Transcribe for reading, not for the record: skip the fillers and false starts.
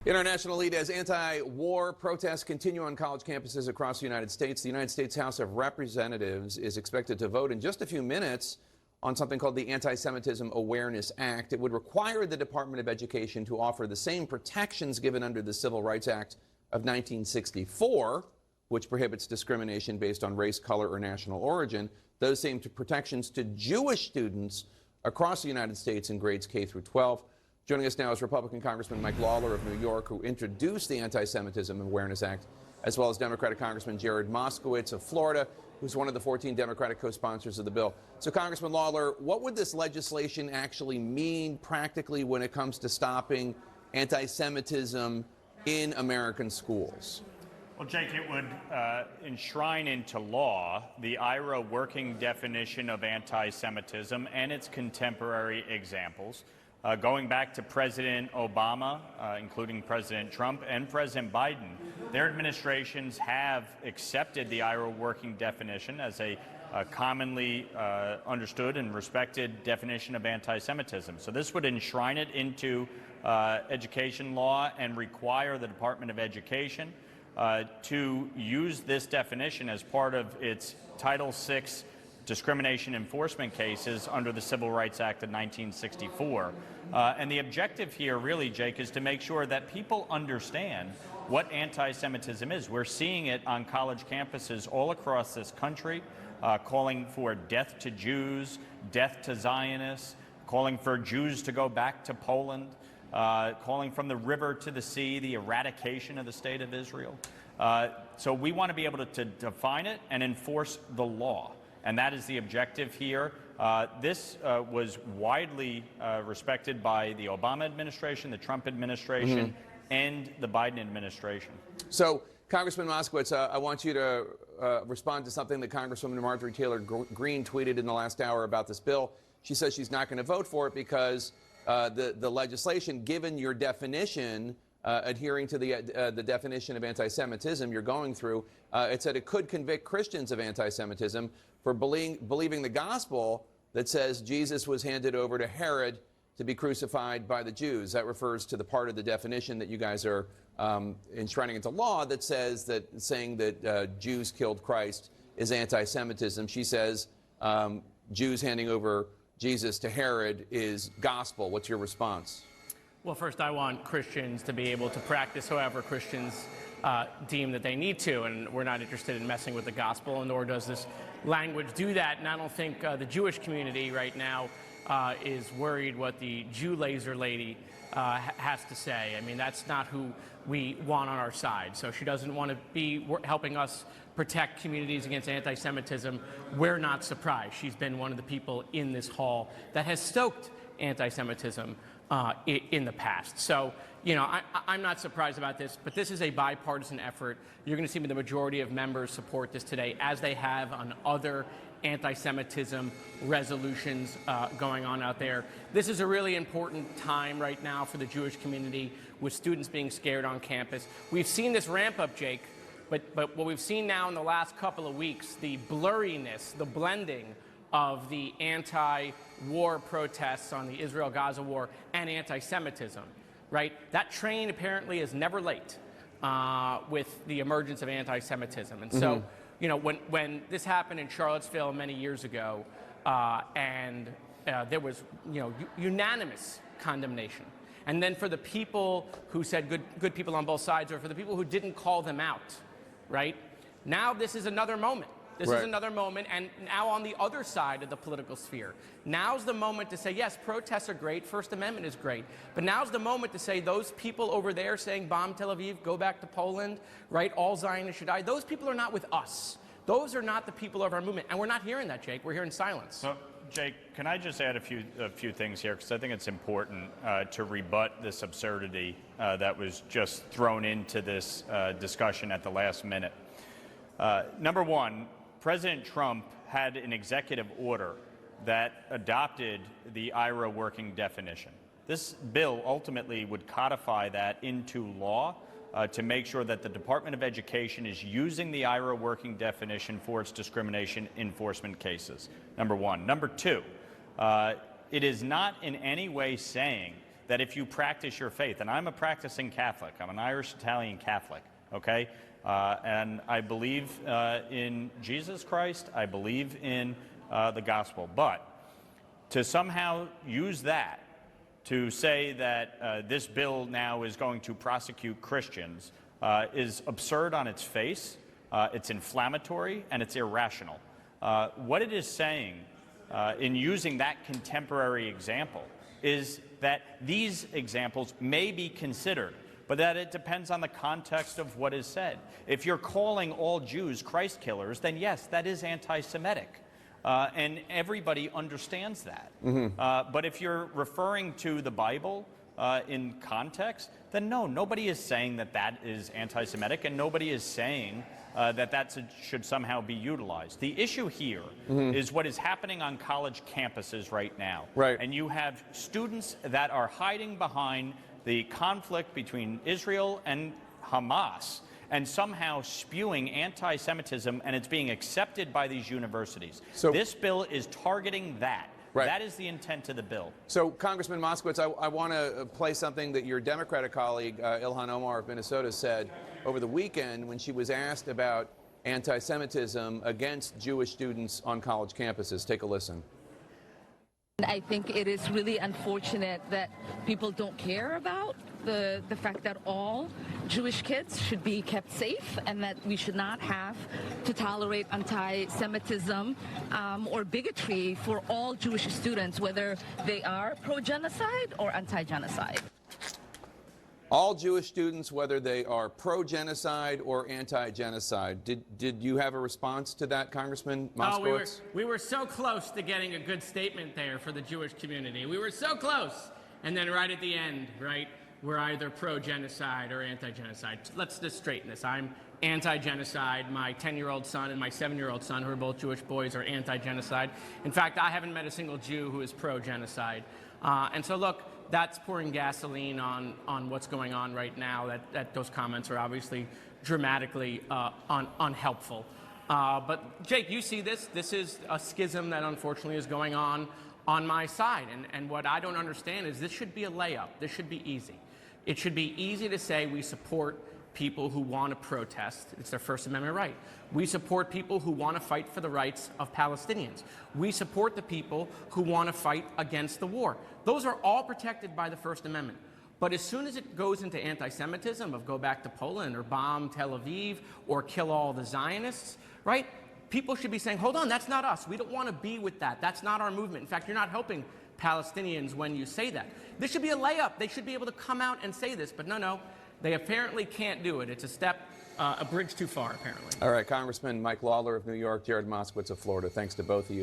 International lead as anti-war protests continue on college campuses across the United States. The United States House of Representatives is expected to vote in just a few minutes on something called the Antisemitism Awareness Act. It would require the Department of Education to offer the same protections given under the Civil Rights Act of 1964, which prohibits discrimination based on race, color, or national origin. Those same protections to Jewish students across the United States in grades K through 12. Joining us now is Republican Congressman Mike Lawler of New York, who introduced the Antisemitism Awareness Act, as well as Democratic Congressman Jared Moskowitz of Florida, who's one of the 14 Democratic co-sponsors of the bill. So, Congressman Lawler, what would this legislation actually mean practically when it comes to stopping anti-Semitism in American schools? Well, Jake, it would enshrine into law the IRA working definition of anti-Semitism and its contemporary examples. Going back to President Obama, including President Trump and President Biden, their administrations have accepted the IRA working definition as a commonly understood and respected definition of anti-Semitism. So this would enshrine it into education law and require the Department of Education to use this definition as part of its Title VI discrimination enforcement cases under the Civil Rights Act of 1964. And the objective here really, Jake, is to make sure that people understand what anti-Semitism is. We're seeing it on college campuses all across this country, calling for death to Jews, death to Zionists, calling for Jews to go back to Poland, calling from the river to the sea, the eradication of the state of Israel. So we want to be able to define it and enforce the law. And that is the objective here. This was widely respected by the Obama administration, the Trump administration, and the Biden administration. So, Congressman Moskowitz, I want you to respond to something that Congresswoman Marjorie Taylor Greene tweeted in the last hour about this bill. She says she's not going to vote for it because the legislation, given your definition, adhering to the definition of anti-Semitism you're going through, it said it could convict Christians of anti-Semitism for believing the gospel that says Jesus was handed over to Herod to be crucified by the Jews. That refers to the part of the definition that you guys are enshrining into law that says that saying that Jews killed Christ is anti-Semitism. She says Jews handing over Jesus to Herod is gospel. What's your response? Well, first, I want Christians to be able to practice however Christians deem that they need to, and we're not interested in messing with the gospel, nor does this language do that. And I don't think the Jewish community right now is worried what the Jew laser lady has to say. I mean, that's not who we want on our side. So she doesn't want to be helping us protect communities against anti-Semitism. We're not surprised. She's been one of the people in this hall that has stoked anti-Semitism in the past. So, you know, I'm not surprised about this, but this is a bipartisan effort. You're going to see the majority of members support this today, as they have on other anti-Semitism resolutions going on out there. This is a really important time right now for the Jewish community, with students being scared on campus. We've seen this ramp up, Jake, but what we've seen now in the last couple of weeks, the blurriness, the blending of the anti-war protests on the Israel-Gaza war and anti-Semitism, right? That train apparently is never late with the emergence of anti-Semitism. And so, you know, when this happened in Charlottesville many years ago, and there was, you know, unanimous condemnation. And then for the people who said good people on both sides, or for the people who didn't call them out, right? Now this is another moment. This is another moment, and now on the other side of the political sphere, now's the moment to say, yes, protests are great, First Amendment is great, but now's the moment to say those people over there saying bomb Tel Aviv, go back to Poland, right, all Zionists should die, those people are not with us. Those are not the people of our movement, and we're not hearing that, Jake. We're hearing silence. So, Jake, can I just add a few things here, because I think it's important to rebut this absurdity that was just thrown into this discussion at the last minute. Number one, President Trump had an executive order that adopted the IRA working definition. This bill ultimately would codify that into law to make sure that the Department of Education is using the IRA working definition for its discrimination enforcement cases, number one. Number two, it is not in any way saying that if you practice your faith, and I'm a practicing Catholic, I'm an Irish-Italian Catholic, okay? And I believe in Jesus Christ, I believe in the gospel. But to somehow use that to say that this bill now is going to prosecute Christians is absurd on its face, it's inflammatory, and it's irrational. What it is saying in using that contemporary example is that these examples may be considered, but that it depends on the context of what is said. If you're calling all Jews Christ killers, then yes, that is anti-Semitic. And everybody understands that. But if you're referring to the Bible in context, then no, nobody is saying that that is anti-Semitic, and nobody is saying that should somehow be utilized. The issue here is what is happening on college campuses right now. Right. And you have students that are hiding behind the conflict between Israel and Hamas and somehow spewing anti-Semitism, and it's being accepted by these universities. So this bill is targeting that. Right. That is the intent of the bill. So, Congressman Moskowitz, I want to play something that your Democratic colleague, Ilhan Omar of Minnesota, said over the weekend when she was asked about anti-Semitism against Jewish students on college campuses. Take a listen. I think it is really unfortunate that people don't care about the fact that all Jewish kids should be kept safe and that we should not have to tolerate anti-Semitism or bigotry for all Jewish students, whether they are pro-genocide or anti-genocide. All Jewish students, whether they are pro-genocide or anti-genocide. Did you have a response to that, Congressman Moskowitz? Oh, we were so close to getting a good statement there for the Jewish community. We were so close. And then right at the end, right, we're either pro-genocide or anti-genocide. Let's just straighten this. I'm anti-genocide. My 10-year-old son and my 7-year-old son, who are both Jewish boys, are anti-genocide. In fact, I haven't met a single Jew who is pro-genocide. And so, look, that's pouring gasoline on what's going on right now. That those comments are obviously dramatically unhelpful. But, Jake, you see this. This is a schism that unfortunately is going on my side. And what I don't understand is this should be a layup. This should be easy. It should be easy to say we support people who want to protest. It's their First Amendment right. We support people who want to fight for the rights of Palestinians. We support the people who want to fight against the war. Those are all protected by the First Amendment. But as soon as it goes into anti-Semitism, of go back to Poland or bomb Tel Aviv or kill all the Zionists, right? People should be saying, hold on, that's not us. We don't want to be with that. That's not our movement. In fact, you're not helping Palestinians when you say that. This should be a layup. They should be able to come out and say this. But no, they apparently can't do it. It's a step, a bridge too far, apparently. All right, Congressman Mike Lawler of New York, Jared Moskowitz of Florida. Thanks to both of you.